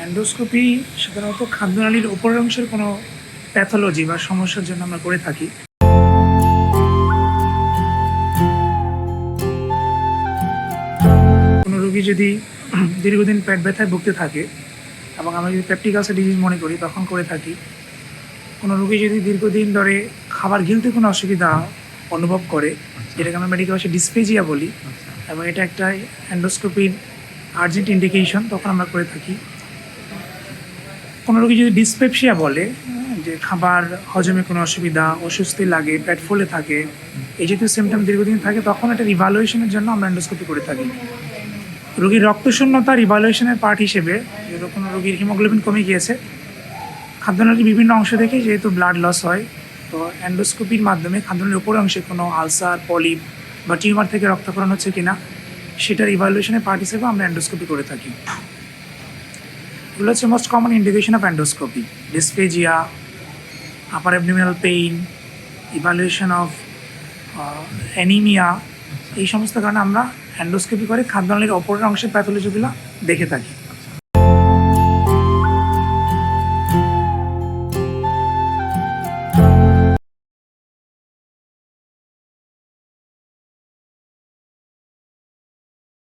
Endoscopy সাধারণত খাদ্যনালীর উপরের অংশের কোনো প্যাথোলজি বা সমস্যার জন্য আমরা করে থাকি। কোনো রোগী যদি দীর্ঘদিন পেট ব্যথায় ভুগতে থাকে এবং আমরা যদি পেপটিক আলসার ডিজিজ মনে করি তখন করে থাকি। কোনো রোগী যদি দীর্ঘদিন ধরে খাবার গিলতে কোনো অসুবিধা অনুভব করে, যেটাকে আমরা মেডিকেল ভাষায় ডিসপেজিয়া বলি, এবং এটা একটা অ্যান্ডোস্কোপির আর্জেন্ট ইন্ডিকেশন, তখন আমরা করে থাকি। কোনো রোগী যদি ডিসপেপসিয়া বলে, যে খাবার হজমে কোনো অসুবিধা, অস্বস্তি লাগে, পেট ফুলে থাকে, এই জাতীয় সিমটম দীর্ঘদিন থাকে, তখন এটার ইভালুয়েশনের জন্য আমরা অ্যান্ডোস্কোপি করে থাকি। রোগীর রক্তশূন্যতার ইভালুয়েশনের পার্ট হিসেবে যদি কোনো রোগীর হিমোগ্লোবিন কমে গিয়েছে, খাদ্যনালীর বিভিন্ন অংশ থেকে যেহেতু ব্লাড লস হয়, তো অ্যান্ডোস্কোপির মাধ্যমে খাদ্যনালীর উপরের অংশে কোনো আলসার, পলিপ বা টিউমার থেকে রক্তক্ষরণ হচ্ছে কিনা সেটার ইভালুয়েশনের পার্ট হিসেবে আমরা অ্যান্ডোস্কোপি করে থাকি। এগুলো হচ্ছে most common indication of endoscopy: ডিসপেজিয়া, upper abdominal pain, evaluation of anaemia. এই সমস্ত কারণে আমরা অ্যান্ডোস্কোপি করে খাদ্যনালীর অপরের অংশের প্যাথোলজিগুলো দেখে থাকি।